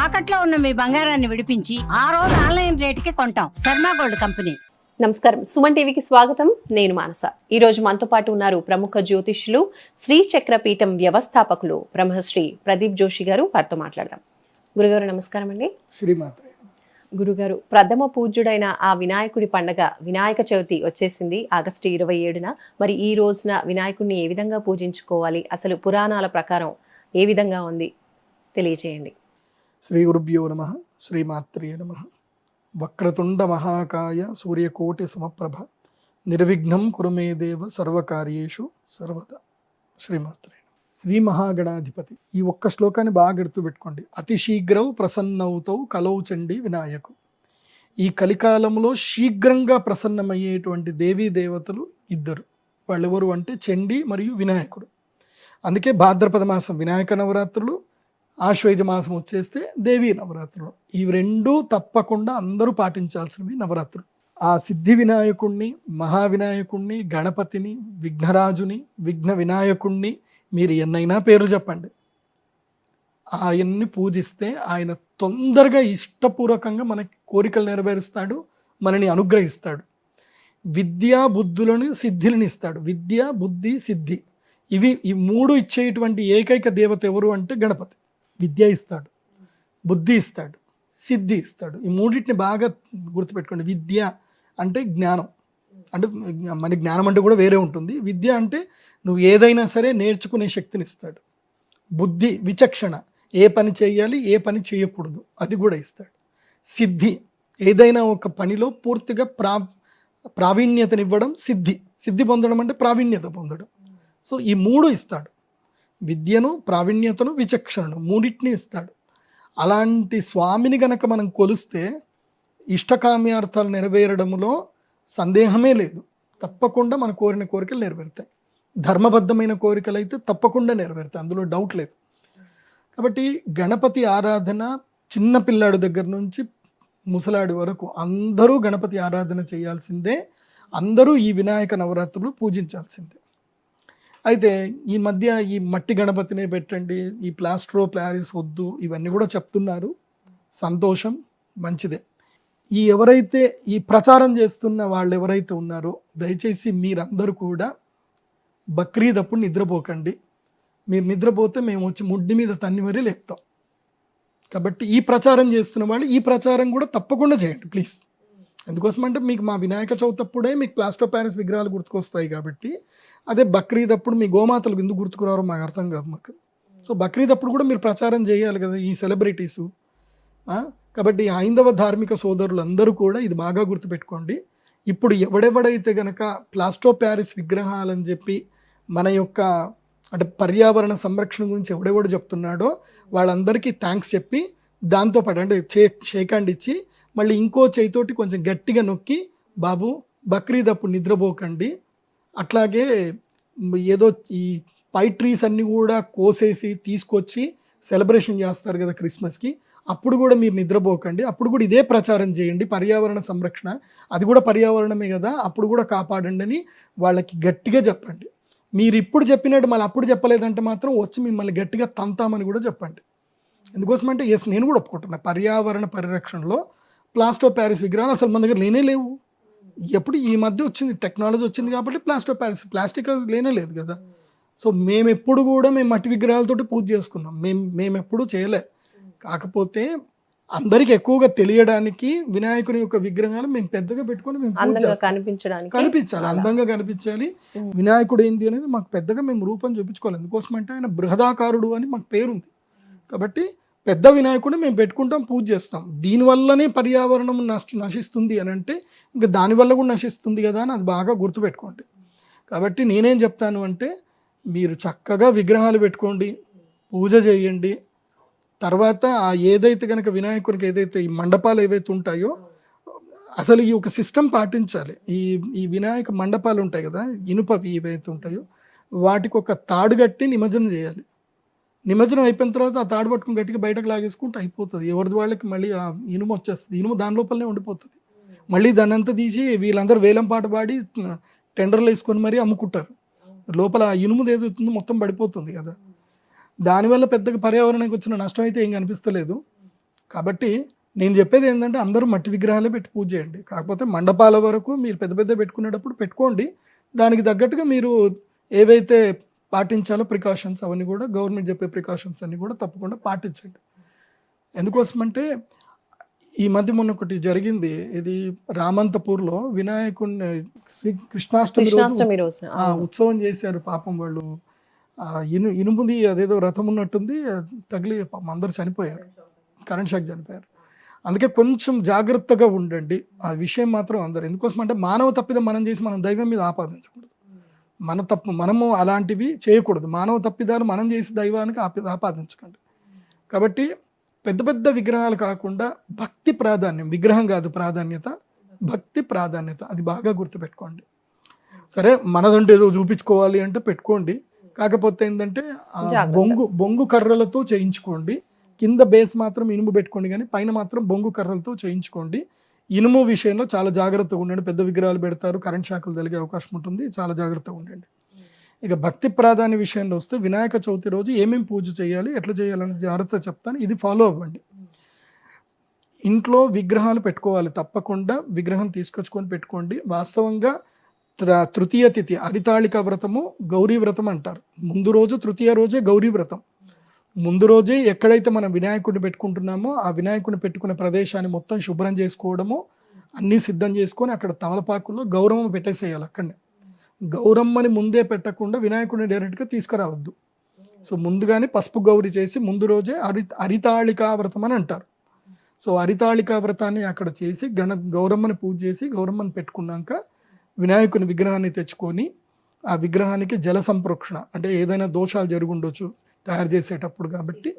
తాకట్లో ఉన్న మీ బంగారాన్ని విడిపించి ఆ రోజు ఆన్లైన్ రేటుకి కొంటాం. Sharma gold company. నమస్కారం, సుమన్ టీవీకి స్వాగతం. నేను మానస. ఈ రోజు మనతో పాటు ఉన్నారు ప్రముఖ జ్యోతిష్యులు, శ్రీ చక్ర పీఠం వ్యవస్థాపకులు బ్రహ్మశ్రీ ప్రదీప్ జోషి గారు. వారితో మాట్లాడదాం. గురుగారు నమస్కారం అండి. శ్రీమాత్రే. గురుగారు, ప్రథమ పూజ్యుడైన ఆ వినాయకుడి పండగ వినాయక చవితి వచ్చేసింది ఆగస్టు 27న. మరి ఈ రోజున వినాయకుడిని ఏ విధంగా పూజించుకోవాలి, అసలు పురాణాల ప్రకారం ఏ విధంగా ఉంది తెలియచేయండి. శ్రీ గురుభ్యో నమః. శ్రీమాత్రే నమః. వక్రతుండ మహాకాయ సూర్యకోటి సమప్రభ నిర్విఘ్నం కురు మే దేవ సర్వకార్యేషు సర్వదా. శ్రీమాత్రే. శ్రీ మహాగణాధిపతి. ఈ ఒక్క శ్లోకాన్ని బాగా గుర్తుపెట్టుకోండి. అతి శీఘ్రవు ప్రసన్నవుతౌ కలౌ చండి వినాయకు. ఈ కలికాలంలో శీఘ్రంగా ప్రసన్నమయ్యేటువంటి దేవీ దేవతలు ఇద్దరు. వాళ్ళెవరు అంటే చండి మరియు వినాయకుడు. అందుకే భాద్రపద మాసం వినాయక నవరాత్రులు, ఆశ్వేజ మాసం వచ్చేస్తే దేవీ నవరాత్రులు. ఇవి రెండూ తప్పకుండా అందరూ పాటించాల్సినవి నవరాత్రులు. ఆ సిద్ధి వినాయకుణ్ణి, మహావినాయకుణ్ణి, గణపతిని, విఘ్నరాజుని, విఘ్న వినాయకుణ్ణి మీరు ఎన్నైనా పేరు చెప్పండి, ఆయన్ని పూజిస్తే ఆయన తొందరగా ఇష్టపూర్వకంగా మనకి కోరికలు నెరవేరుస్తాడు, మనని అనుగ్రహిస్తాడు. విద్యా బుద్ధులను సిద్ధిని ఇస్తాడు. విద్య, బుద్ధి, సిద్ధి ఈ మూడు ఇచ్చేటువంటి ఏకైక దేవత ఎవరు అంటే గణపతి. విద్య ఇస్తాడు, బుద్ధి ఇస్తాడు, సిద్ధి ఇస్తాడు. ఈ మూడింటిని బాగా గుర్తుపెట్టుకోండి. విద్య అంటే జ్ఞానం, అంటే మన జ్ఞానం అంటే కూడా వేరే ఉంటుంది. విద్య అంటే నువ్వు ఏదైనా సరే నేర్చుకునే శక్తిని ఇస్తాడు. బుద్ధి విచక్షణ, ఏ పని చేయాలి ఏ పని చేయకూడదు అది కూడా ఇస్తాడు. సిద్ధి ఏదైనా ఒక పనిలో పూర్తిగా ప్రావీణ్యతనివ్వడం సిద్ధి. సిద్ధి పొందడం అంటే ప్రావీణ్యత పొందడం. సో ఈ మూడు ఇస్తాడు. విద్యను, ప్రావీణ్యతను, విచక్షణను మూడింటిని ఇస్తాడు. అలాంటి స్వామిని గనక మనం కొలిస్తే ఇష్టకామ్యార్థాలు నెరవేరడంలో సందేహమే లేదు. తప్పకుండా మన కోరిన కోరికలు నెరవేరుతాయి. ధర్మబద్ధమైన కోరికలు అయితే తప్పకుండా నెరవేరుతాయి, అందులో డౌట్ లేదు. కాబట్టి గణపతి ఆరాధన చిన్న పిల్లాడి దగ్గర నుంచి ముసలాడి వరకు అందరూ గణపతి ఆరాధన చేయాల్సిందే. అందరూ ఈ వినాయక నవరాత్రులు పూజించాల్సిందే. అయితే ఈ మధ్య ఈ మట్టి గణపతినే పెట్టండి, ఈ ప్లాస్టర్ ఆఫ్ ప్యారిస్ వద్దు, ఇవన్నీ కూడా చెప్తున్నారు. సంతోషం, మంచిదే. ఎవరైతే ఈ ప్రచారం చేస్తున్న వాళ్ళు ఎవరైతే ఉన్నారో దయచేసి మీరందరూ కూడా బక్రీద్ అప్పుడు నిద్రపోకండి. మీరు నిద్రపోతే మేము వచ్చి ముడ్డి మీద తన్ని మరీ లేపుతాం. కాబట్టి ఈ ప్రచారం చేస్తున్న వాళ్ళు ఈ ప్రచారం కూడా తప్పకుండా చేయండి ప్లీజ్. ఎందుకోసం అంటే మీకు మా వినాయక చవితి అప్పుడే మీకు ప్లాస్టర్ ఆఫ్ ప్యారిస్ విగ్రహాలు గుర్తుకొస్తాయి. కాబట్టి అదే బక్రీద్ అప్పుడు మీ గోమాతలు ఎందుకు గుర్తుకురారో మాకు అర్థం కాదు మాకు. సో బక్రీద్ అప్పుడు కూడా మీరు ప్రచారం చేయాలి కదా ఈ సెలబ్రిటీసు. కాబట్టి హైందవ ధార్మిక సోదరులు అందరూ కూడా ఇది బాగా గుర్తుపెట్టుకోండి. ఇప్పుడు ఎవడెవడైతే గనక ప్లాస్టర్ ఆఫ్ ప్యారిస్ విగ్రహాలని చెప్పి మన యొక్క అంటే పర్యావరణ సంరక్షణ గురించి ఎవడెవడు చెప్తున్నాడో వాళ్ళందరికీ థ్యాంక్స్ చెప్పి దాంతోపాటు అంటే షేక్ హ్యాండ్ ఇచ్చి మళ్ళీ ఇంకో చేయితోటి కొంచెం గట్టిగా నొక్కి, బాబు బక్రీద్ అప్పుడు నిద్రపోకండి, అట్లాగే ఏదో ఈ పై ట్రీస్ అన్నీ కూడా కోసేసి తీసుకొచ్చి సెలబ్రేషన్ చేస్తారు కదా క్రిస్మస్కి, అప్పుడు కూడా మీరు నిద్రపోకండి, అప్పుడు కూడా ఇదే ప్రచారం చేయండి, పర్యావరణ సంరక్షణ అది కూడా పర్యావరణమే కదా, అప్పుడు కూడా కాపాడండి అని వాళ్ళకి గట్టిగా చెప్పండి. మీరు ఇప్పుడు చెప్పినట్టు మళ్ళీ అప్పుడు చెప్పలేదంటే మాత్రం వచ్చి మిమ్మల్ని గట్టిగా తంతామని కూడా చెప్పండి. ఎందుకోసం అంటే ఎస్ నేను కూడా ఒప్పుకుంటున్నా, పర్యావరణ పరిరక్షణలో ప్లాస్టర్ ఆఫ్ ప్యారిస్ విగ్రహాలు అసలు మన దగ్గర లేనే లేవు. ఎప్పుడు ఈ మధ్య వచ్చింది టెక్నాలజీ వచ్చింది కాబట్టి ప్లాస్టర్ ఆఫ్ ప్యారిస్, ప్లాస్టిక్ లేనే లేదు కదా. సో మేము ఎప్పుడు కూడా మేము మట్టి విగ్రహాలతోటి పూజ చేసుకున్నాం, మేము ఎప్పుడూ చేయలే. కాకపోతే అందరికి ఎక్కువగా తెలియడానికి వినాయకుని యొక్క విగ్రహాలు మేము పెద్దగా పెట్టుకొని మేము కనిపించాలి, అందంగా కనిపించాలి. వినాయకుడు ఏంటి అనేది మాకు పెద్దగా మేము రూపం చూపించుకోవాలి. ఎందుకోసం అంటే ఆయన బృహదాకారుడు అని మాకు పేరుంది. కాబట్టి పెద్ద వినాయకుడిని మేము పెట్టుకుంటాం, పూజ చేస్తాం. దీనివల్లనే పర్యావరణం నశిస్తుంది అని అంటే ఇంకా దానివల్ల కూడా నశిస్తుంది కదా అని అది బాగా గుర్తుపెట్టుకోండి. కాబట్టి నేనేం చెప్తాను అంటే మీరు చక్కగా విగ్రహాలు పెట్టుకోండి, పూజ చేయండి. తర్వాత ఏదైతే కనుక వినాయకునికి ఏదైతే ఈ మండపాలు ఏవైతే ఉంటాయో అసలు ఈ ఒక సిస్టమ్ పాటించాలి. ఈ వినాయక మండపాలు ఉంటాయి కదా, ఇనుపవి ఏవైతే ఉంటాయో వాటికి ఒక తాడు కట్టి నిమజ్జనం చేయాలి. నిమజ్జనం అయిపోయిన తర్వాత ఆ తాడు పట్టుకుని గట్టిగా బయటకు లాగేసుకుంటే అయిపోతుంది. ఎవరిది వాళ్ళకి మళ్ళీ ఆ ఇనుము వచ్చేస్తుంది, ఇనుము దాని లోపలనే ఉండిపోతుంది. మళ్ళీ దాన్ని అంతా తీసి వీళ్ళందరూ వేలం పాట పాడి టెండర్లు వేసుకొని మరీ అమ్ముకుంటారు. లోపల ఇనుము ఏదవుతుందో మొత్తం పడిపోతుంది కదా. దానివల్ల పెద్దగా పర్యావరణానికి వచ్చిన నష్టం అయితే ఏం కనిపిస్తలేదు. కాబట్టి నేను చెప్పేది ఏంటంటే అందరూ మట్టి విగ్రహాలే పెట్టి పూజ చేయండి. కాకపోతే మండపాల వరకు మీరు పెద్ద పెద్ద పెట్టుకునేటప్పుడు పెట్టుకోండి. దానికి తగ్గట్టుగా మీరు ఏవైతే పాటించాలో ప్రికాషన్స్ అవన్నీ కూడా గవర్నమెంట్ చెప్పే ప్రికాషన్స్ అన్ని కూడా తప్పకుండా పాటించండి. ఎందుకోసమంటే ఈ మధ్య మొన్న ఒకటి జరిగింది, ఇది రామంతపూర్లో వినాయకుడిని కృష్ణాష్టమి కృష్ణాష్టమి రోజు ఉత్సవం చేశారు. పాపం వాళ్ళు ఇనుముది అదేదో రథం ఉన్నట్టుంది, తగిలి పాపం అందరూ చనిపోయారు, కరెంట్ షాక్ చనిపోయారు. అందుకే కొంచెం జాగ్రత్తగా ఉండండి ఆ విషయం మాత్రం అందరు. ఎందుకోసం అంటే మానవ తప్పిదం మనం చేసి మనం దైవం మీద ఆపాదించకూడదు. మన తప్పు మనము అలాంటివి చేయకూడదు. మానవ తప్పిదాలు మనం చేసి దైవానికి ఆపాదించకండి. కాబట్టి పెద్ద పెద్ద విగ్రహాలు కాకుండా భక్తి ప్రాధాన్యం, విగ్రహం కాదు ప్రాధాన్యత, భక్తి ప్రాధాన్యత, అది బాగా గుర్తుపెట్టుకోండి. సరే మనదంటే ఏదో చూపించుకోవాలి అంటే పెట్టుకోండి, కాకపోతే ఏంటంటే బొంగు కర్రలతో చేయించుకోండి. కింద బేస్ మాత్రం ఇనుము పెట్టుకోండి, కానీ పైన మాత్రం బొంగు కర్రలతో చేయించుకోండి. ఇనుము విషయంలో చాలా జాగ్రత్తగా ఉండండి. పెద్ద విగ్రహాలు పెడతారు, కరెంట్ షాకులు తగిలే అవకాశం ఉంటుంది, చాలా జాగ్రత్తగా ఉండండి. ఇక భక్తి ప్రాధాన్య విషయంలో వస్తే వినాయక చవితి రోజు ఏమేమి పూజ చేయాలి, ఎట్లా చేయాలని జాగ్రత్త చెప్తాను, ఇది ఫాలో అవ్వండి. ఇంట్లో విగ్రహాలు పెట్టుకోవాలి, తప్పకుండా విగ్రహం తీసుకొచ్చుకొని పెట్టుకోండి. వాస్తవంగా తృతీయ తిథి హరితాళిక వ్రతము గౌరీ వ్రతం అంటారు. ముందు రోజు తృతీయ రోజే గౌరీ వ్రతం. ముందు రోజే ఎక్కడైతే మనం వినాయకుడిని పెట్టుకుంటున్నామో ఆ వినాయకుడిని పెట్టుకునే ప్రదేశాన్ని మొత్తం శుభ్రం చేసుకోవడము, అన్నీ సిద్ధం చేసుకొని అక్కడ తమలపాకుల్లో గౌరమ్మ పెట్టేసేయాలి. అక్కడనే గౌరమ్మని ముందే పెట్టకుండా వినాయకుడిని డైరెక్ట్గా తీసుకురావద్దు. సో ముందుగానే పసుపు గౌరి చేసి ముందు రోజే హరితాళికా వ్రతం అని అంటారు. సో హరితాళికా వ్రతాన్ని అక్కడ చేసి గౌరమ్మని పూజ చేసి గౌరమ్మని పెట్టుకున్నాక వినాయకుని విగ్రహాన్ని తెచ్చుకొని ఆ విగ్రహానికి జల సంప్రోక్షణ, అంటే ఏదైనా దోషాలు జరుగుండొచ్చు తయారు చేసేటప్పుడు, కాబట్టి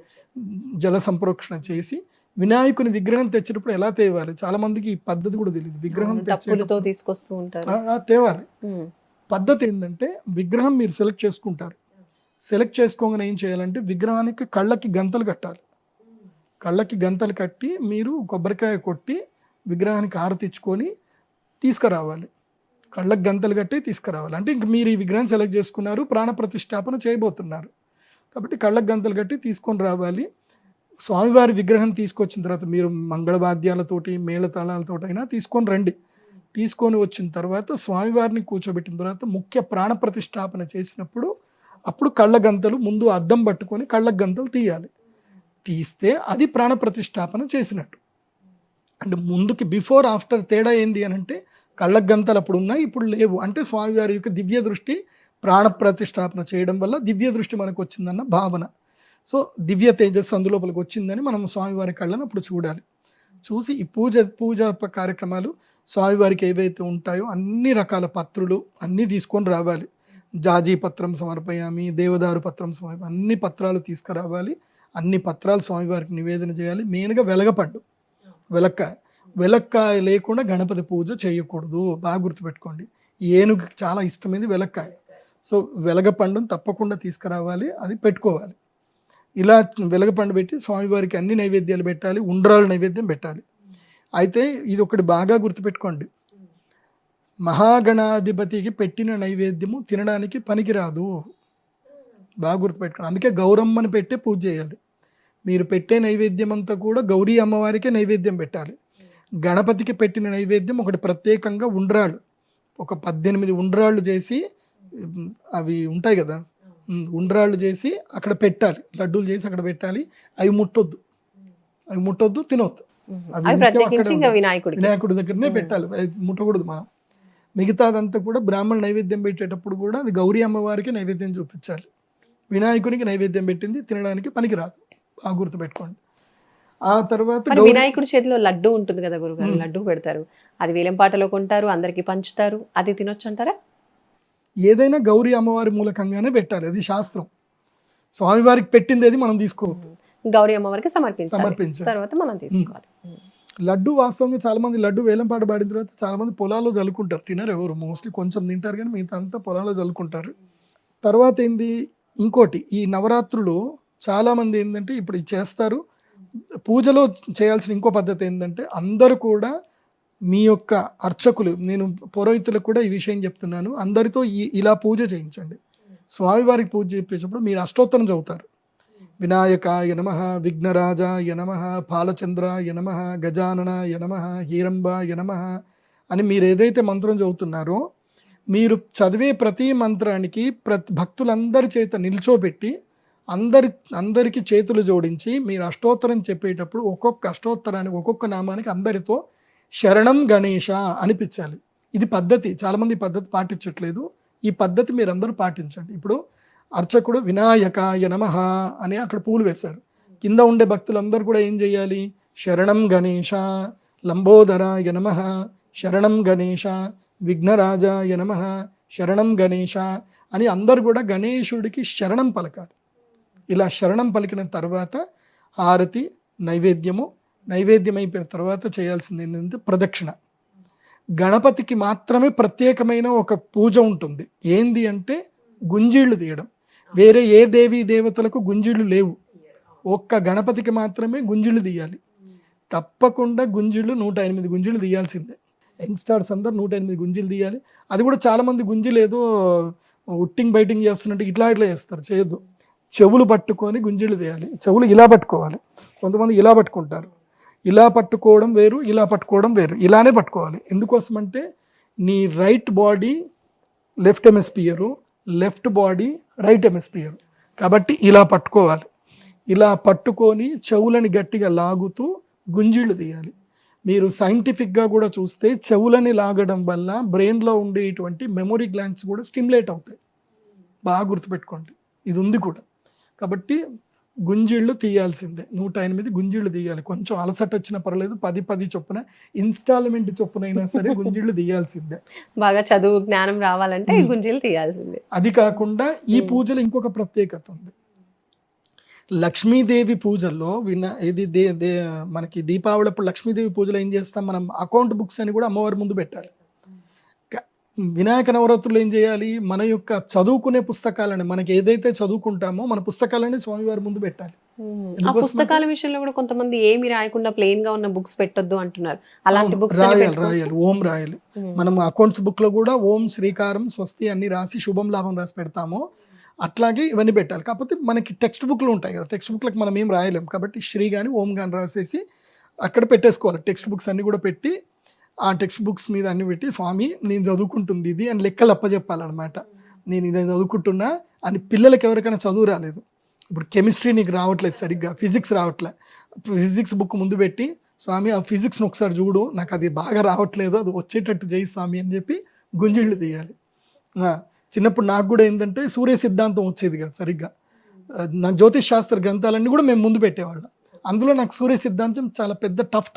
జల సంప్రోక్షణ చేసి వినాయకుని విగ్రహం తెచ్చినప్పుడు ఎలా తేవాలి, చాలా మందికి ఈ పద్ధతి కూడా తెలియదు. విగ్రహం తీసుకొస్తూ ఉంటారు, తేవాలి. పద్ధతి ఏంటంటే విగ్రహం మీరు సెలెక్ట్ చేసుకుంటారు. సెలెక్ట్ చేసుకోగానే ఏం చేయాలంటే విగ్రహానికి కళ్ళకి గంతలు కట్టాలి. కళ్ళకి గంతలు కట్టి మీరు కొబ్బరికాయ కొట్టి విగ్రహానికి హారతి ఇచ్చుకొని తీసుకురావాలి. కళ్ళకి గంతలు కట్టి తీసుకురావాలి. అంటే ఇంక మీరు ఈ విగ్రహం సెలెక్ట్ చేసుకున్నారు, ప్రాణ ప్రతిష్టాపన చేయబోతున్నారు కాబట్టి కళ్ళకి గంతలు కట్టి తీసుకొని రావాలి. స్వామివారి విగ్రహం తీసుకొచ్చిన తర్వాత మీరు మంగళవాద్యాలతోటి మేళతాళాలతోటైనా తీసుకొని రండి. తీసుకొని వచ్చిన తర్వాత స్వామివారిని కూర్చోబెట్టిన తర్వాత ముఖ్య ప్రాణ ప్రతిష్టాపన చేసినప్పుడు అప్పుడు కళ్ళ గంతలు ముందు అద్దం పట్టుకొని కళ్ళ గంతలు తీయాలి. తీస్తే అది ప్రాణ ప్రతిష్టాపన చేసినట్టు. అంటే ముందుకి బిఫోర్ ఆఫ్టర్ తేడా ఏంది అని అంటే కళ్ళ గంతలు అప్పుడు ఉన్నాయి, ఇప్పుడు లేవు. అంటే స్వామివారి యొక్క దివ్య దృష్టి ప్రాణ ప్రతిష్టాపన చేయడం వల్ల దివ్య దృష్టి మనకు వచ్చిందన్న భావన. సో దివ్య తేజస్సు అందులోపలికి వచ్చిందని మనం స్వామివారి కళ్ళను అప్పుడు చూడాలి. చూసి ఈ పూజా కార్యక్రమాలు స్వామివారికి ఏవైతే ఉంటాయో అన్ని రకాల పత్రులు అన్నీ తీసుకొని రావాలి. జాజీ పత్రం సమర్పయామి, దేవదారు పత్రం సమర్పయామి, అన్ని పత్రాలు తీసుకురావాలి. అన్ని పత్రాలు స్వామివారికి నివేదన చేయాలి. మెయిన్గా వెలగపండు, వెలక్కాయ లేకుండా గణపతి పూజ చేయకూడదు, బాగా గుర్తుపెట్టుకోండి. ఏనుగు చాలా ఇష్టమైంది వెలక్కాయ. సో వెలగపండును తప్పకుండా తీసుకురావాలి, అది పెట్టుకోవాలి. ఇలా వెలగపండు పెట్టి స్వామివారికి అన్ని నైవేద్యాలు పెట్టాలి, ఉండ్రాలు నైవేద్యం పెట్టాలి. అయితే ఇది ఒకటి బాగా గుర్తుపెట్టుకోండి, మహాగణాధిపతికి పెట్టిన నైవేద్యము తినడానికి పనికిరాదు, బాగా గుర్తుపెట్టుకోండి. అందుకే గౌరమ్మని పెట్టి పూజ చేయాలి. మీరు పెట్టే నైవేద్యం అంతా కూడా గౌరీ అమ్మవారికే నైవేద్యం పెట్టాలి. గణపతికి పెట్టిన నైవేద్యం ఒకటి ప్రత్యేకంగా ఉండ్రాళ్ళు, ఒక 18 ఉండ్రాళ్ళు చేసి, అవి ఉంటాయి కదా ఉండ్రాళ్ళు చేసి అక్కడ పెట్టాలి, లడ్డూలు చేసి అక్కడ పెట్టాలి. అవి ముట్టొద్దు, తినొద్దు. వినాయకుడి దగ్గరనే పెట్టాలి, ముట్టకూడదు మనం. మిగతాదంతా కూడా బ్రాహ్మణ నైవేద్యం పెట్టేటప్పుడు కూడా అది గౌరీ అమ్మవారికి నైవేద్యం చూపించాలి. వినాయకునికి నైవేద్యం పెట్టింది తినడానికి పనికిరాదు, బాగా గుర్తుపెట్టుకోండి. ఆ తర్వాత వినాయకుడి చేతిలో లడ్డు ఉంటుంది కదా గురుగారు, లడ్డు పెడతారు, అది వేలంపాటలో కొంటారు, అందరికి పంచుతారు, అది తినొచ్చు అంటారా? ఏదైనా గౌరీ అమ్మవారి మూలకంగానే పెట్టాలి, అది శాస్త్రం. స్వామివారికి పెట్టింది ఏది మనం తీసుకోవాలి, గౌరీ అమ్మవారికి సమర్పించాలి, తర్వాత మనం తీసుకోవాలి. లడ్డు వాస్తవంగా చాలా మంది లడ్డు వేలంపాట పాడిన తర్వాత చాలా మంది పొలాల్లో చల్లుకుంటారు, తినరు ఎవరు, మోస్ట్లీ కొంచెం తింటారు కానీ మిగతా అంతా పొలాల్లో చల్లుకుంటారు. తర్వాత ఏంది, ఇంకోటి ఈ నవరాత్రులు చాలా మంది ఏంటంటే ఇప్పుడు చేస్తారు. పూజలో చేయాల్సిన ఇంకో పద్ధతి ఏంటంటే అందరూ కూడా మీ యొక్క అర్చకులు, నేను పురోహితులకు కూడా ఈ విషయం చెప్తున్నాను, అందరితో ఇలా పూజ చేయించండి. స్వామివారికి పూజ చేసేటప్పుడు మీరు అష్టోత్తరం చదువుతారు. వినాయకాయ నమః, విఘ్నరాజాయ నమః, పాలచంద్రాయ నమః, గజాననాయ నమః, హీరంబాయ నమః అని మీరు ఏదైతే మంత్రం చదువుతున్నారో మీరు చదివే ప్రతి మంత్రానికి భక్తులందరి చేత నిల్చోబెట్టి అందరికి చేతులు జోడించి మీరు అష్టోత్తరం చెప్పేటప్పుడు ఒక్కొక్క అష్టోత్తరానికి ఒక్కొక్క నామానికి అందరితో శరణం గణేశ అనిపించాలి. ఇది పద్ధతి. చాలామంది ఈ పద్ధతి పాటించట్లేదు. ఈ పద్ధతి మీరందరూ పాటించండి. ఇప్పుడు అర్చకుడు వినాయకాయ నమః అని అక్కడ పూలు వేశారు. కింద ఉండే భక్తులందరూ కూడా ఏం చేయాలి? శరణం గణేశ, లంబోదరాయ నమః, శరణం గణేశ, విఘ్నరాజాయ నమః, శరణం గణేశ అని అందరు కూడా గణేశుడికి శరణం పలకాలి. ఇలా శరణం పలికిన తర్వాత హారతి, నైవేద్యం అయిపోయిన తర్వాత చేయాల్సింది ఏంటంటే ప్రదక్షిణ. గణపతికి మాత్రమే ప్రత్యేకమైన ఒక పూజ ఉంటుంది. ఏంది అంటే గుంజీళ్లు తీయడం. వేరే ఏ దేవీ దేవతలకు గుంజీళ్లు లేవు. ఒక్క గణపతికి మాత్రమే గుంజీళ్లు తీయాలి. తప్పకుండా గుంజీళ్లు 108 గుంజీళ్లు తీయాల్సిందే. యంగ్స్టార్స్ అందరు 108 గుంజీలు తీయాలి. అది కూడా చాలా మంది గుంజీలు ఏదో ఉట్టింగ్ బైటింగ్ చేస్తున్నట్టు ఇట్లా చేస్తారు. చేయొద్దు. చెవులు పట్టుకొని గుంజీలు తీయాలి. చెవులు ఇలా పట్టుకోవాలి. కొంతమంది ఇలా పట్టుకుంటారు. ఇలా పట్టుకోవడం వేరు, ఇలా పట్టుకోవడం వేరు. ఇలానే పట్టుకోవాలి. ఎందుకోసం అంటే నీ right body left hemisphere, left body right hemisphere. కాబట్టి ఇలా పట్టుకోవాలి. ఇలా పట్టుకొని చెవులని గట్టిగా లాగుతూ గుంజీళ్ళు తీయాలి. మీరు సైంటిఫిక్గా కూడా చూస్తే చెవులని లాగడం వల్ల బ్రెయిన్లో ఉండేటువంటి మెమొరీ గ్లాండ్స్ కూడా స్టిమ్యులేట్ అవుతాయి. బాగా గుర్తుపెట్టుకోండి. ఇది ఉంది కూడా. కాబట్టి గుంజీళ్ళు తీయాల్సిందే. 108 గుంజీళ్ళు తీయాలి. కొంచెం అలసట వచ్చినా పర్లేదు, 10 చొప్పున ఇన్స్టాల్మెంట్ చొప్పునైనా సరే గుంజీళ్ళు తీయాల్సిందే. బాగా చదువు జ్ఞానం రావాలంటే గుంజీలు తీయాల్సిందే. అది కాకుండా ఈ పూజలో ఇంకొక ప్రత్యేకత ఉంది. లక్ష్మీదేవి పూజల్లో మనకి దీపావళి అప్పుడు లక్ష్మీదేవి పూజలో ఏం చేస్తాం మనం? అకౌంట్ బుక్స్ అని కూడా అమ్మవారి ముందు పెట్టాలి. వినాయక నవరాత్రులు ఏం చేయాలి? మన యొక్క చదువుకునే పుస్తకాలని, మనకి ఏదైతే చదువుకుంటామో మన పుస్తకాలని స్వామివారి ముందు పెట్టాలి. ఆ పుస్తకాల విషయంలో కూడా కొంతమంది ఏమి రాయకుండా ప్లెయిన్ గా ఉన్న బుక్స్ పెట్టొద్దు అంటున్నారు. అలాంటి బుక్స్ రాయాలి. ఓం రాయాలి. మనం అకౌంట్స్ బుక్ లో కూడా ఓం, శ్రీకారం, స్వస్తి అన్ని రాసి శుభం లాభం రాసి పెడతామో అట్లాగే ఇవన్నీ పెట్టాలి. కాకపోతే మనకి టెక్స్ట్ బుక్లు ఉంటాయి కదా, టెక్స్ట్ బుక్లకు మనం ఏం రాయలేం. కాబట్టి శ్రీ కానీ ఓం కానీ రాసేసి అక్కడ పెట్టేసుకోవాలి. టెక్స్ట్ బుక్స్ అన్ని కూడా పెట్టి ఆ టెక్స్ట్ బుక్స్ మీద అన్ని పెట్టి స్వామి నేను చదువుకుంటుంది ఇది అని లెక్కలు అప్పచెప్పాలన్నమాట. నేను ఇదే చదువుకుంటున్నా అని. పిల్లలకి ఎవరికైనా చదువు రాలేదు, ఇప్పుడు కెమిస్ట్రీ నీకు రావట్లేదు సరిగ్గా, ఫిజిక్స్ రావట్లేదు, ఫిజిక్స్ బుక్ ముందు పెట్టి స్వామి ఆ ఫిజిక్స్ని ఒకసారి చూడు, నాకు అది బాగా రావట్లేదు, అది వచ్చేటట్టు చేయి స్వామి అని చెప్పి గుంజిళ్ళు తీయాలి. చిన్నప్పుడు నాకు కూడా ఏంటంటే సూర్య సిద్ధాంతం వచ్చేది కదా సరిగ్గా. నాకు జ్యోతిష్ శాస్త్ర గ్రంథాలన్నీ కూడా మేము ముందు పెట్టేవాళ్ళం. అందులో నాకు సూర్య సిద్ధాంతం చాలా పెద్ద టఫ్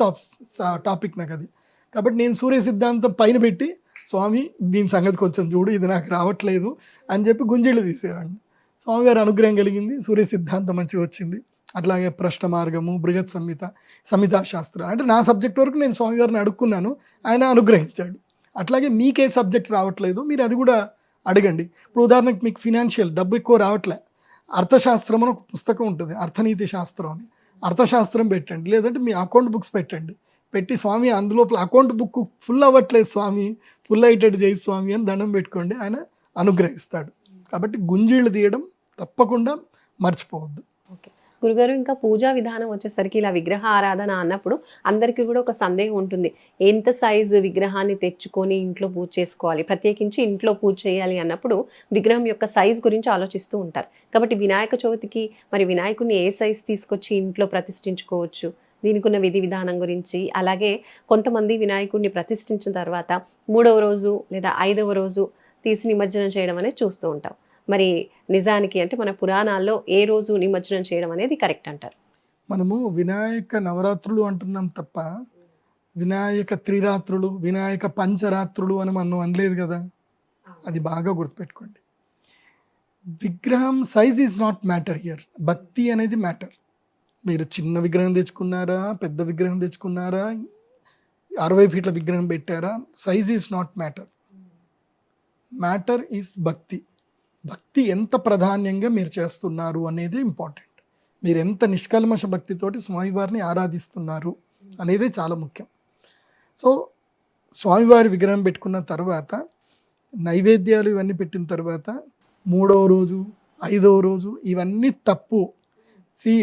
టాపిక్ నాకు అది. కాబట్టి నేను సూర్య సిద్ధాంతం పైన పెట్టి స్వామి దీని సంగతి కొంచెం చూడు, ఇది నాకు రావట్లేదు అని చెప్పి గుంజిళ్ళు తీసేవాడిని. స్వామివారి అనుగ్రహం కలిగింది, సూర్య సిద్ధాంతం మంచిగా వచ్చింది. అట్లాగే ప్రశ్న మార్గము, బృహత్ సంహితా శాస్త్రం అంటే నా సబ్జెక్ట్ వరకు నేను స్వామివారిని అడుక్కున్నాను, ఆయన అనుగ్రహించాడు. అట్లాగే మీకే సబ్జెక్ట్ రావట్లేదు మీరు అది కూడా అడగండి. ఇప్పుడు ఉదాహరణకు మీకు ఫినాన్షియల్ డబ్బు ఎక్కువ రావట్లే, అర్థశాస్త్రం అని ఒక పుస్తకం ఉంటుంది, అర్థనీతి శాస్త్రం అని, అర్థశాస్త్రం పెట్టండి. లేదంటే మీ అకౌంట్ బుక్స్ పెట్టండి. పెట్టి స్వామి అందులోపల అకౌంట్ బుక్ ఫుల్ అవ్వట్లేదు స్వామి, ఫుల్ అయ్యేటట్టు చేయి స్వామి అని దండం పెట్టుకోండి, ఆయన అనుగ్రహిస్తాడు. కాబట్టి గుంజీళ్ళు తీయడం తప్పకుండా మర్చిపోవద్దు. ఓకే గురుగారు, ఇంకా పూజా విధానం వచ్చేసరికి ఇలా విగ్రహ ఆరాధన అన్నప్పుడు అందరికీ కూడా ఒక సందేహం ఉంటుంది, ఎంత సైజు విగ్రహాన్ని తెచ్చుకొని ఇంట్లో పూజ చేసుకోవాలి, ప్రత్యేకించి ఇంట్లో పూజ చేయాలి అన్నప్పుడు విగ్రహం యొక్క సైజ్ గురించి ఆలోచిస్తూ ఉంటారు. కాబట్టి వినాయక చవితికి మరి వినాయకుడిని ఏ సైజ్ తీసుకొచ్చి ఇంట్లో ప్రతిష్ఠించుకోవచ్చు, దీనికి ఉన్న విధి విధానం గురించి, అలాగే కొంతమంది వినాయకుడిని ప్రతిష్ఠించిన తర్వాత 3వ రోజు లేదా 5వ రోజు తీసి నిమజ్జనం చేయడం అనేది చూస్తూ ఉంటాం. మరి నిజానికి అంటే మన పురాణాల్లో ఏ రోజు నిమజ్జనం చేయడం అనేది కరెక్ట్ అంటారు? మనము వినాయక నవరాత్రులు అంటున్నాం తప్ప వినాయక త్రిరాత్రులు, వినాయక పంచరాత్రులు అని మనం అనలేదు కదా. అది బాగా గుర్తుపెట్టుకోండి. విగ్రహం size is not matter here. భక్తి అనేది మ్యాటర్. మీరు చిన్న విగ్రహం తెచ్చుకున్నారా, పెద్ద విగ్రహం తెచ్చుకున్నారా, 60 ఫీట్ల విగ్రహం పెట్టారా, size is not matter. Matter is భక్తి. భక్తి ఎంత ప్రాధాన్యంగా మీరు చేస్తున్నారు అనేది ఇంపార్టెంట్. మీరు ఎంత నిష్కల్మష భక్తితోటి స్వామివారిని ఆరాధిస్తున్నారు అనేది చాలా ముఖ్యం. సో స్వామివారి విగ్రహం పెట్టుకున్న తర్వాత నైవేద్యాలు ఇవన్నీ పెట్టిన తర్వాత 3వ రోజు 5వ రోజు ఇవన్నీ తప్పు. సి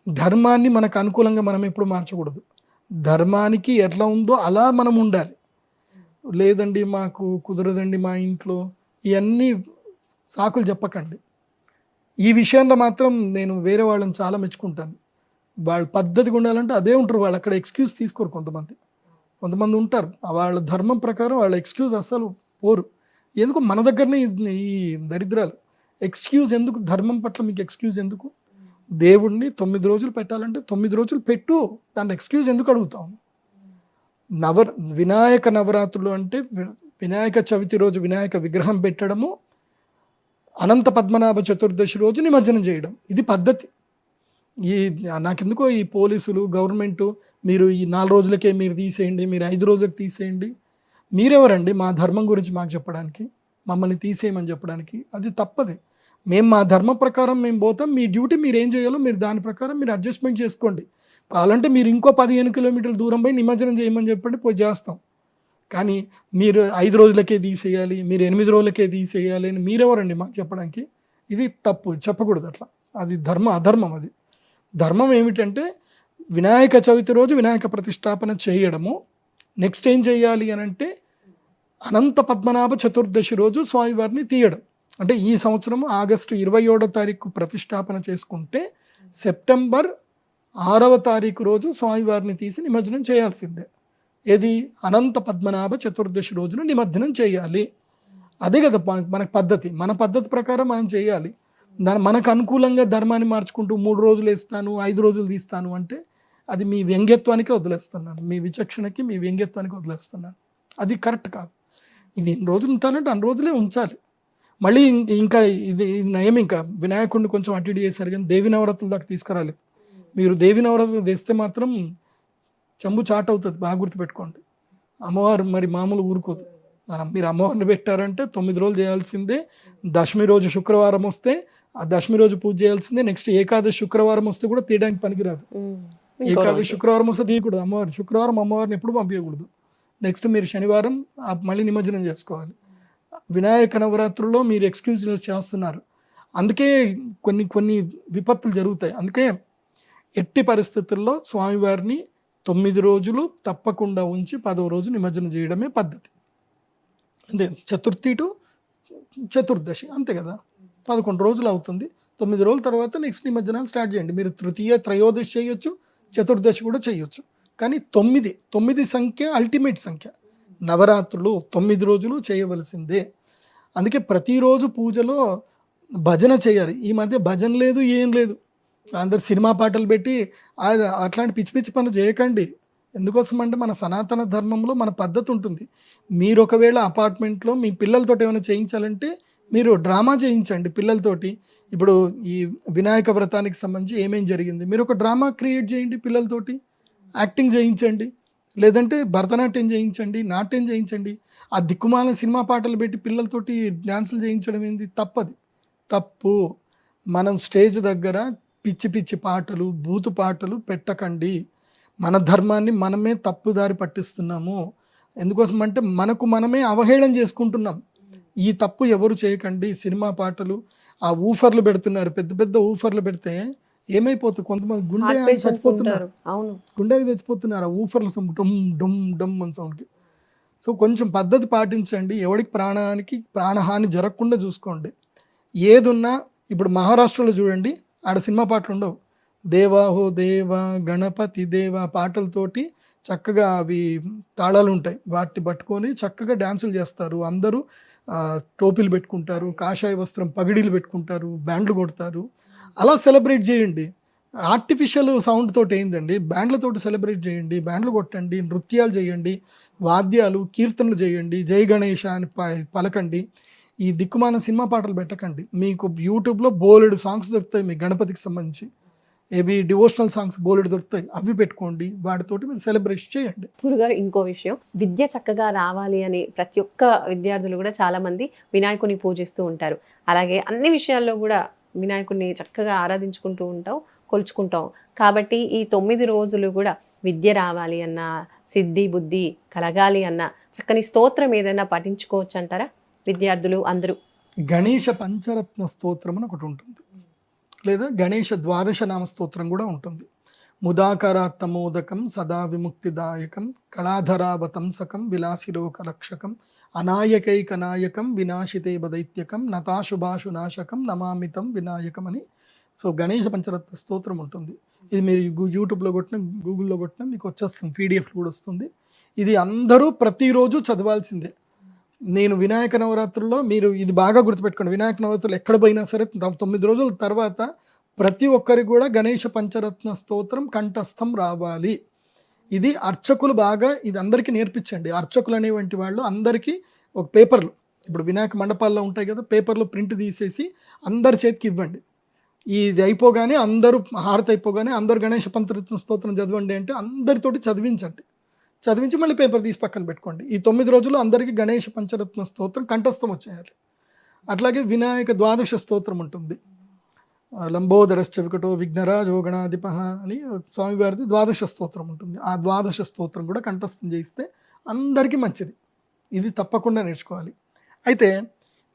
ధర్మాన్ని మనకు అనుకూలంగా మనం ఎప్పుడు మార్చకూడదు. ధర్మానికి ఎట్లా ఉందో అలా మనం ఉండాలి. లేదండి మాకు కుదరదండి మా ఇంట్లో, ఇవన్నీ సాకులు చెప్పకండి. ఈ విషయంలో మాత్రం నేను వేరే వాళ్ళని చాలా మెచ్చుకుంటాను. వాళ్ళు పద్ధతిగా ఉండాలంటే అదే ఉంటారు. వాళ్ళు అక్కడ ఎక్స్క్యూజ్ తీసుకోరు. కొంతమంది ఉంటారు వాళ్ళ ధర్మం ప్రకారం వాళ్ళ ఎక్స్క్యూజ్ అస్సలు పోరు. ఎందుకు మన దగ్గరనే ఈ దరిద్రాలు. ఎక్స్క్యూజ్ ఎందుకు? ధర్మం పట్ల మీకు ఎక్స్క్యూజ్ ఎందుకు? దేవుణ్ణి 9 రోజులు పెట్టాలంటే 9 రోజులు పెట్టు, దాన్ని ఎక్స్క్యూజ్ ఎందుకు అడుగుతాం? వినాయక నవరాత్రులు అంటే వినాయక చవితి రోజు వినాయక విగ్రహం పెట్టడము, అనంత పద్మనాభ చతుర్దశి రోజు నిమజ్జనం చేయడం, ఇది పద్ధతి. నాకెందుకో ఈ పోలీసులు గవర్నమెంట్ మీరు ఈ 4 రోజులకే మీరు తీసేయండి, మీరు 5 రోజులకు తీసేయండి. మీరెవరండి మా ధర్మం గురించి మాకు చెప్పడానికి, మమ్మల్ని తీసేయమని చెప్పడానికి? అది తప్పది. మేము మా ధర్మ ప్రకారం మేము పోతాం. మీ డ్యూటీ మీరు ఏం చేయాలో మీరు దాని ప్రకారం మీరు అడ్జస్ట్మెంట్ చేసుకోండి. కావాలంటే మీరు ఇంకో 15 కిలోమీటర్ల దూరం పోయి నిమజ్జనం చేయమని చెప్పండి, పోయి చేస్తాం. కానీ మీరు 5 రోజులకే తీసేయాలి, మీరు 8 రోజులకే తీసేయాలి అని మీరెవరండి మాకు చెప్పడానికి? ఇది తప్పు, చెప్పకూడదు అట్లా. అది అధర్మం. అది ధర్మం ఏమిటంటే వినాయక చవితి రోజు వినాయక ప్రతిష్టాపన చేయడము. నెక్స్ట్ ఏం చేయాలి అని అంటే అనంత పద్మనాభ చతుర్దశి రోజు స్వామివారిని తీయడం. అంటే ఈ సంవత్సరం ఆగస్టు 27వ తారీఖు ప్రతిష్టాపన చేసుకుంటే సెప్టెంబర్ 6వ తారీఖు రోజు స్వామివారిని తీసి నిమజ్జనం చేయాల్సిందే. ఏది? అనంత పద్మనాభ చతుర్దశి రోజున నిమజ్జనం చేయాలి. అదే కదా మనకు పద్ధతి. మన పద్ధతి ప్రకారం మనం చేయాలి. మనకు అనుకూలంగా ధర్మాన్ని మార్చుకుంటూ 3 రోజులు వేస్తాను, 5 రోజులు తీస్తాను అంటే అది మీ వ్యంగ్యత్వానికి వదిలేస్తున్నాను, మీ విచక్షణకి, మీ వ్యంగ్యత్వానికి వదిలేస్తున్నాను. అది కరెక్ట్ కాదు. ఇది ఎన్ని రోజులు ఉంటానంటే అన్ని రోజులే ఉంచాలి. మళ్ళీ ఇంకా ఇది నయం. ఇంకా వినాయకుడిని కొంచెం అటు ఇటు చేశారు కానీ దేవి నవరాత్రుల దాకా తీసుకురాలేదు. మీరు దేవి నవరాత్రులు తెస్తే మాత్రం చెంబు చాట్ అవుతుంది, బాగా గుర్తుపెట్టుకోండి. అమ్మవారు మరి మామూలు ఊరుకోదు. మీరు అమ్మవారిని పెట్టారంటే 9 రోజులు చేయాల్సిందే. దశమి రోజు శుక్రవారం వస్తే ఆ దశమి రోజు పూజ చేయాల్సిందే. నెక్స్ట్ ఏకాదశి శుక్రవారం వస్తే కూడా తీయడానికి పనికిరాదు. ఏకాదశి శుక్రవారం వస్తే తీయకూడదు. శుక్రవారం అమ్మవారిని ఎప్పుడు పంపించకూడదు. నెక్స్ట్ మీరు శనివారం మళ్ళీ నిమజ్జనం చేసుకోవాలి. వినాయక నవరాత్రుల్లో మీరు ఎక్స్క్యూజ్ చేస్తున్నారు. అందుకే కొన్ని విపత్తులు జరుగుతాయి. అందుకే ఎట్టి పరిస్థితుల్లో స్వామివారిని 9 రోజులు తప్పకుండా ఉంచి 10వ రోజు నిమజ్జనం చేయడమే పద్ధతి. అంతే. చతుర్థి టు చతుర్దశి అంతే కదా, 11 రోజులు అవుతుంది. 9 రోజుల తర్వాత నెక్స్ట్ నిమజ్జనాలు స్టార్ట్ చేయండి. మీరు తృతీయ త్రయోదశి చేయొచ్చు, చతుర్దశి కూడా చేయొచ్చు. కానీ 9 సంఖ్య అల్టిమేట్ సంఖ్య. నవరాత్రులు 9 రోజులు చేయవలసిందే. అందుకే ప్రతిరోజు పూజలో భజన చేయాలి. ఈ మధ్య భజన లేదు, ఏం లేదు. అందరు సినిమా పాటలు పెట్టి అట్లాంటి పిచ్చి పనులు చేయకండి. ఎందుకోసం అంటే మన సనాతన ధర్మంలో మన పద్ధతి ఉంటుంది. మీరు ఒకవేళ అపార్ట్మెంట్లో మీ పిల్లలతో ఏమైనా చేయించాలంటే మీరు డ్రామా చేయించండి పిల్లలతోటి. ఇప్పుడు ఈ వినాయక వ్రతానికి సంబంధించి ఏమేం జరిగింది మీరు ఒక డ్రామా క్రియేట్ చేయండి, పిల్లలతోటి యాక్టింగ్ చేయించండి, లేదంటే భరతనాట్యం చేయించండి, నాట్యం చేయించండి. ఆ దిక్కుమాల సినిమా పాటలు పెట్టి పిల్లలతోటి డ్యాన్సులు చేయించడం ఏంది? తప్పు. మనం స్టేజ్ దగ్గర పిచ్చి పాటలు, బూతు పాటలు పెట్టకండి. మన ధర్మాన్ని మనమే తప్పుదారి పట్టిస్తున్నాము. ఎందుకోసం అంటే మనమే అవహేళన చేసుకుంటున్నాం. ఈ తప్పు ఎవరు చేయకండి. సినిమా పాటలు, ఆ ఊఫర్లు పెడుతున్నారు, పెద్ద ఊఫర్లు పెడితే ఏమైపోతుంది? కొంతమంది గుండెకి చచ్చిపోతున్నారు. ఆ ఊఫర్లు డమ్ డమ్ డమ్ అని సౌండ్కి. సో కొంచెం పద్ధతి పాటించండి. ఎవరికి ప్రాణహాని జరగకుండా చూసుకోండి. ఏదున్నా ఇప్పుడు మహారాష్ట్రలో చూడండి, ఆడ సినిమా పాటలు ఉండవు. దేవాహో దేవా గణపతి దేవా పాటలతోటి చక్కగా అవి తాళాలు ఉంటాయి, వాటిని పట్టుకొని చక్కగా డ్యాన్సులు చేస్తారు. అందరూ టోపీలు పెట్టుకుంటారు, కాషాయ వస్త్రం పగిడీలు పెట్టుకుంటారు, బ్యాండ్లు కొడతారు. అలా సెలబ్రేట్ చేయండి. ఆర్టిఫిషియల్ సౌండ్ తోటి ఏందండి? బ్యాండ్లతోటి సెలబ్రేట్ చేయండి, బ్యాండ్లు కొట్టండి, నృత్యాలు చేయండి, వాద్యాలు కీర్తనలు చేయండి, జై గణేష అని పలకండి. ఈ దిక్కుమాన సినిమా పాటలు పెట్టకండి. మీకు యూట్యూబ్లో బోలెడు సాంగ్స్ దొరుకుతాయి మీ గణపతికి సంబంధించి, ఏవి డివోషనల్ సాంగ్స్ బోలెడు దొరుకుతాయి, అవి పెట్టుకోండి. వాటితోటి మీరు సెలబ్రేట్ చేయండి. గురుగారు, ఇంకో విషయం, విద్య చక్కగా రావాలి అని ప్రతి ఒక్క విద్యార్థులు కూడా చాలా మంది వినాయకుని పూజిస్తూ ఉంటారు. అలాగే అన్ని విషయాల్లో కూడా వినాయకుడిని చక్కగా ఆరాధించుకుంటూ ఉంటాం, కొలుచుకుంటాం. కాబట్టి ఈ 9 రోజులు కూడా విద్య రావాలి అన్నా, సిద్ధి బుద్ధి కలగాలి అన్నా చక్కని స్తోత్రం ఏదైనా పఠించుకోవచ్చు అంటారా విద్యార్థులు అందరూ? గణేష పంచరత్న స్తోత్రం అని ఒకటి ఉంటుంది. లేదా గణేష ద్వాదశ నామ స్తోత్రం కూడా ఉంటుంది. ముదాకరాత్తమోదకం సదా విముక్తిదాయకం కళాధరావతంసకం విలాసిలోకరక్షకం అనాయకైకనాయకం వినాశితే బదైత్యకం నతాశుభాషు నాశకం నమామితం వినాయకం అని. సో గణేష పంచరత్న స్తోత్రం ఉంటుంది. ఇది మీరు యూట్యూబ్లో కొట్టిన, గూగుల్లో కొట్టిన మీకు వచ్చేస్తుంది, PDF కూడా వస్తుంది. ఇది అందరూ ప్రతిరోజు చదవాల్సిందే. నేను వినాయక నవరాత్రుల్లో, మీరు ఇది బాగా గుర్తుపెట్టుకోండి, వినాయక నవరాత్రులు ఎక్కడ పోయినా సరే 9 రోజుల తర్వాత ప్రతి ఒక్కరికి కూడా గణేష పంచరత్న స్తోత్రం కంఠస్థం రావాలి. ఇది అర్చకులు బాగా ఇది అందరికీ నేర్పించండి. అర్చకులు అనేవంటి వాళ్ళు అందరికీ ఒక పేపర్లు, ఇప్పుడు వినాయక మండపాల్లో ఉంటాయి కదా, పేపర్లో ప్రింట్ తీసేసి అందరి చేతికి ఇవ్వండి. ఇది అయిపోగానే అందరూ హారతి అయిపోగానే అందరూ గణేష పంచరత్న స్తోత్రం చదవండి అంటే అందరితోటి చదివించి మళ్ళీ పేపర్ తీసి పక్కన పెట్టుకోండి. ఈ 9 రోజులు అందరికీ గణేష పంచరత్న స్తోత్రం కంఠస్థం వచ్చేయాలి. అట్లాగే వినాయక ద్వాదశ స్తోత్రం ఉంటుంది. లంబోదరశ్చ వికటో విఘ్నరాజో గణాధిప అని స్వామివారిది ద్వాదశ స్తోత్రం ఉంటుంది. ఆ ద్వాదశ స్తోత్రం కూడా కంఠస్థం చేయిస్తే అందరికీ మంచిది. ఇది తప్పకుండా నేర్చుకోవాలి. అయితే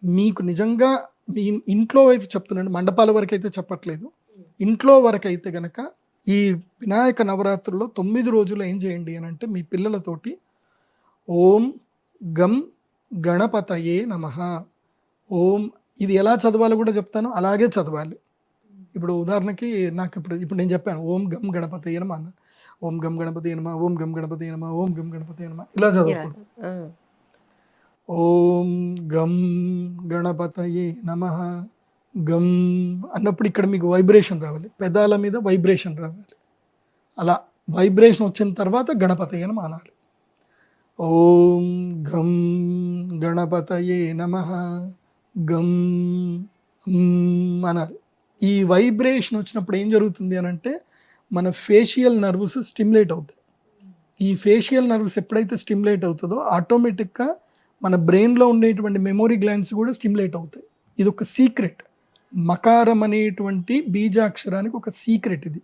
మీకు నిజంగా మీ ఇంట్లో వైపు చెప్తున్నాను, మండపాల వరకు అయితే చెప్పట్లేదు. ఇంట్లో వరకు అయితే గనక ఈ వినాయక నవరాత్రుల్లో 9 రోజులు ఏం చేయండి అని అంటే, మీ పిల్లలతోటి ఓం గం గణపతయే నమః, ఓం, ఇది ఎలా చదవాలో కూడా చెప్తాను, అలాగే చదవాలి. ఇప్పుడు ఉదాహరణకి నాకు ఇప్పుడు నేను చెప్పాను ఓం గం గణపతయే నమః అన్నాను. ఓం గం గణపతయే నమః, ఓం గం గణపతయే నమః, ఓం గం గణపతయే నమః ఇలా చదవకూడదు. ఓం గం గణపతయే నమః గం అన్నప్పుడు ఇక్కడ మీకు వైబ్రేషన్ రావాలి, పెదాల మీద వైబ్రేషన్ రావాలి. అలా వైబ్రేషన్ వచ్చిన తర్వాత గణపతయే నమః అనాలి. ఓం గం గణపతయే నమః గం అనాలి. ఈ వైబ్రేషన్ వచ్చినప్పుడు ఏం జరుగుతుంది అని అంటే, మన ఫేషియల్ నర్వ్స్ స్టిమ్యులేట్ అవుతాయి. ఈ ఫేషియల్ నర్వ్స్ ఎప్పుడైతే స్టిమ్యులేట్ అవుతుందో ఆటోమేటిక్గా మన బ్రెయిన్లో ఉండేటువంటి మెమొరీ గ్లాండ్స్ కూడా స్టిమ్యులేట్ అవుతాయి. ఇది ఒక సీక్రెట్. మకారం అనేటువంటి బీజాక్షరానికి ఒక సీక్రెట్ ఇది.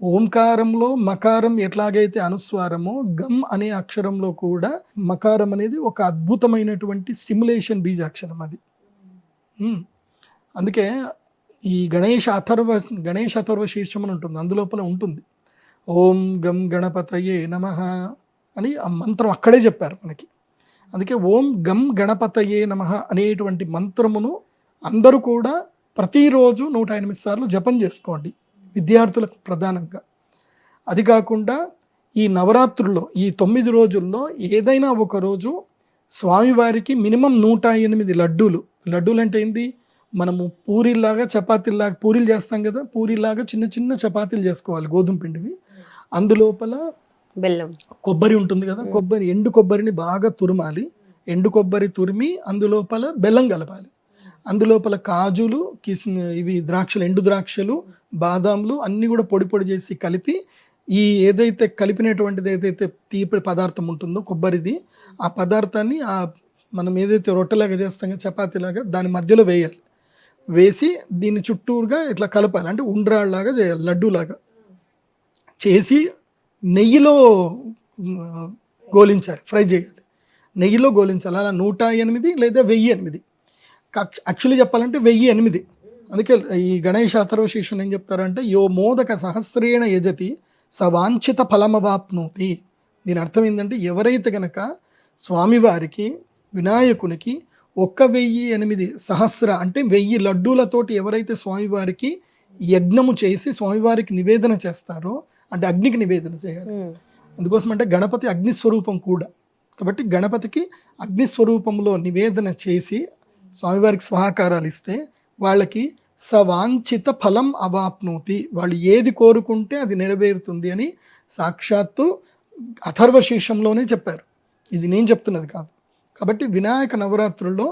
ఓంకారంలో మకారం ఎట్లాగైతే అనుస్వారమో, గమ్ అనే అక్షరంలో కూడా మకారం అనేది ఒక అద్భుతమైనటువంటి స్టిమ్యులేషన్ బీజాక్షరం అది. అందుకే ఈ గణేష అథర్వ శీర్షం అని ఉంటుంది, అందులోపల ఉంటుంది ఓం గం గణపతయే నమః అని ఆ మంత్రం అక్కడే చెప్పారు మనకి. అందుకే ఓం గం గణపతయే నమః అనేటువంటి మంత్రమును అందరూ కూడా ప్రతిరోజు 108 సార్లు జపం చేసుకోండి, విద్యార్థులకు ప్రధానంగా. అది కాకుండా ఈ నవరాత్రుల్లో ఈ 9 రోజుల్లో ఏదైనా ఒక రోజు స్వామివారికి మినిమం 108 లడ్డూలు అంటే ఏంది, మనము పూరీలాగా చపాతీలాగా పూరీలు చేస్తాం కదా, పూరీలాగా చిన్న చిన్న చపాతీలు చేసుకోవాలి గోధుమ పిండివి. అందులోపల బెల్లం, కొబ్బరి ఉంటుంది కదా, ఎండు కొబ్బరిని బాగా తురమాలి. ఎండు కొబ్బరి తురిమి అందులోపల బెల్లం కలపాలి. అందులోపల కాజులు, ఇవి ద్రాక్షలు, ఎండు ద్రాక్షలు, బాదాంలు అన్నీ కూడా పొడి చేసి కలిపి, ఈ ఏదైతే కలిపినటువంటిది ఏదైతే తీపి పదార్థం ఉంటుందో కొబ్బరిది, ఆ పదార్థాన్ని మనం ఏదైతే రొట్టెలాగా చేస్తాం కదా, చపాతీలాగా, దాని మధ్యలో వేయాలి. వేసి దీన్ని చుట్టూరుగా ఇట్లా కలపాలి. అంటే ఉండ్రాళ్ళలాగా చేయాలి, లడ్డూలాగా చేసి నెయ్యిలో గోలించాలి, ఫ్రై చేయాలి, నెయ్యిలో గోలించాలి. అలా 108 లేదా 1008. యాక్చువల్లీ చెప్పాలంటే 1008. అందుకే ఈ గణేష అథర్వశీర్షం ఏం చెప్తారంటే, యో మోదక సహస్రేణ యజతి సవాంఛిత ఫలమవాప్నోతి. దీని అర్థం ఏంటంటే, ఎవరైతే గనక స్వామివారికి వినాయకునికి 1008 సహస్ర అంటే 1000 లడ్డూలతోటి ఎవరైతే స్వామివారికి యజ్ఞము చేసి స్వామివారికి నివేదన చేస్తారో, అంటే అగ్నికి నివేదన చేయాలి. అందుకోసం అంటే గణపతి అగ్నిస్వరూపం కూడా, కాబట్టి గణపతికి అగ్నిస్వరూపంలో నివేదన చేసి స్వామివారికి స్వాహాకారాలు ఇస్తే వాళ్ళకి సవాంఛిత ఫలం అవాప్నోతి, వాళ్ళు ఏది కోరుకుంటే అది నెరవేరుతుంది అని సాక్షాత్తు అథర్వశీర్షంలోనే చెప్పారు. ఇది నేను చెప్తున్నది కాదు. కాబట్టి వినాయక నవరాత్రుల్లో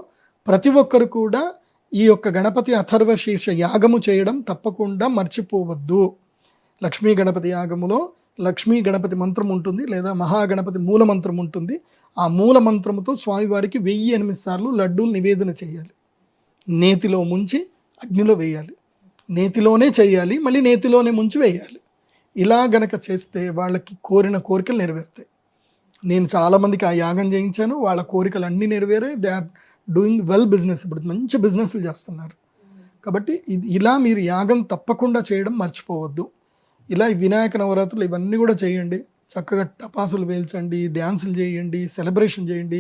ప్రతి ఒక్కరు కూడా ఈ యొక్క గణపతి అథర్వశీర్ష యాగము చేయడం తప్పకుండా మర్చిపోవద్దు. లక్ష్మీ గణపతి యాగములో లక్ష్మీ గణపతి మంత్రం ఉంటుంది, లేదా మహాగణపతి మూల మంత్రం ఉంటుంది. ఆ మూల మంత్రముతో స్వామివారికి 1008 సార్లు లడ్డూలు నివేదన చేయాలి. నేతిలో ముంచి అగ్నిలో వేయాలి, నేతిలోనే చేయాలి, మళ్ళీ నేతిలోనే ముంచి వేయాలి. ఇలా గనక చేస్తే వాళ్ళకి కోరిన కోరికలు నెరవేరుతాయి. నేను చాలామందికి ఆ యాగం చేయించాను, వాళ్ళ కోరికలు అన్నీ నెరవేరాయి. They are doing well business. ఇప్పుడు మంచి బిజినెస్లు చేస్తున్నారు. కాబట్టి ఇలా మీరు యాగం తప్పకుండా చేయడం మర్చిపోవద్దు. ఇలా ఈ వినాయక నవరాత్రులు ఇవన్నీ కూడా చేయండి. చక్కగా టపాసులు పేల్చండి, డ్యాన్సులు చేయండి, సెలబ్రేషన్ చేయండి.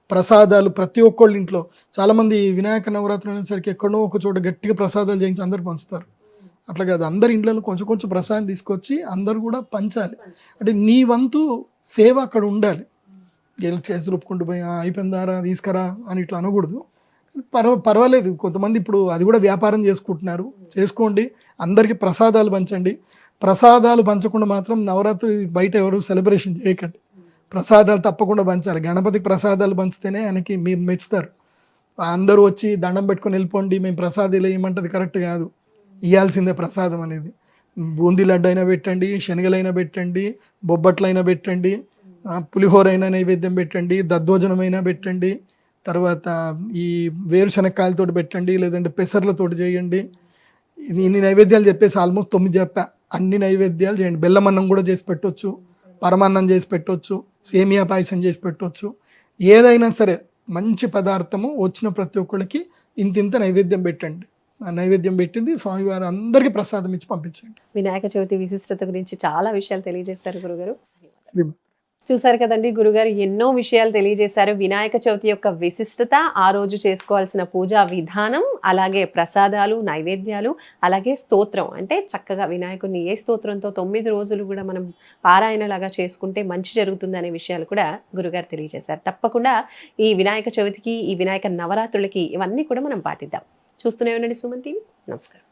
ప్రసాదాలు ప్రతి ఒక్కళ్ళ ఇంట్లో, చాలామంది వినాయక నవరాత్రులు అనేసరికి ఎక్కడో ఒక చోట గట్టిగా ప్రసాదాలు చేయించి అందరు పంచుతారు. అట్లా కాదు, అందరి ఇంట్లో కొంచెం కొంచెం ప్రసాదం తీసుకొచ్చి అందరు కూడా పంచాలి. అంటే నీ వంతు సేవ అక్కడ ఉండాలి. చేతులు ఒప్పుకుంటూ పోయి అయిపోయిందారా తీసుకురా అని ఇట్లా అనకూడదు. పర్వాలేదు, కొంతమంది ఇప్పుడు అది కూడా వ్యాపారం చేసుకుంటున్నారు, చేసుకోండి. అందరికీ ప్రసాదాలు పంచండి. ప్రసాదాలు పంచకుండా మాత్రం నవరాత్రి బయట ఎవరు సెలబ్రేషన్ చేయకండి. ప్రసాదాలు తప్పకుండా పంచాలి. గణపతికి ప్రసాదాలు పంచితేనే ఆయనకి మీరు మెచ్చుతారు. అందరూ వచ్చి దండం పెట్టుకొని వెళ్ళిపోండి, మేము ప్రసాదాలు వేయమంటది కరెక్ట్ కాదు. ఇవ్వాల్సిందే ప్రసాదం అనేది. బూందీ లడ్డు అయినా పెట్టండి, శనగలైనా పెట్టండి, బొబ్బట్లైనా పెట్టండి, పులిహోర అయినా నైవేద్యం పెట్టండి, దద్దోజనమైనా పెట్టండి, తర్వాత ఈ వేరుశనక్కాయలతో పెట్టండి, లేదంటే పెసర్లతోటి చేయండి. ఇన్ని నైవేద్యాలు చెప్పేసి ఆల్మోస్ట్ 9 చెప్పా. అన్ని నైవేద్యాలు చేయండి. బెల్లం అన్నం కూడా చేసి పెట్టవచ్చు, పరమాన్నం చేసి పెట్టవచ్చు, సేమియా పాయసం చేసి పెట్టవచ్చు. ఏదైనా సరే మంచి పదార్థము వచ్చిన ప్రతి ఒక్కరికి ఇంత నైవేద్యం పెట్టండి. ఆ నైవేద్యం పెట్టింది స్వామివారు అందరికీ ప్రసాదం ఇచ్చి పంపించండి. వినాయక చవితి విశిష్టత గురించి చాలా విషయాలు తెలియజేశారు గురుగారు. చూసారు కదండి, గురుగారు ఎన్నో విషయాలు తెలియజేశారు. వినాయక చవితి యొక్క విశిష్టత, ఆ రోజు చేసుకోవాల్సిన పూజా విధానం, అలాగే ప్రసాదాలు, నైవేద్యాలు, అలాగే స్తోత్రం. అంటే చక్కగా వినాయకుడిని ఏ స్తోత్రంతో 9 రోజులు కూడా మనం పారాయణలాగా చేసుకుంటే మంచి జరుగుతుంది అనే విషయాలు కూడా గురుగారు తెలియజేశారు. తప్పకుండా ఈ వినాయక చవితికి, ఈ వినాయక నవరాత్రులకి ఇవన్నీ కూడా మనం పాటిద్దాం. చూస్తూనే ఉండండి సుమన్ టీవీ. నమస్కారం.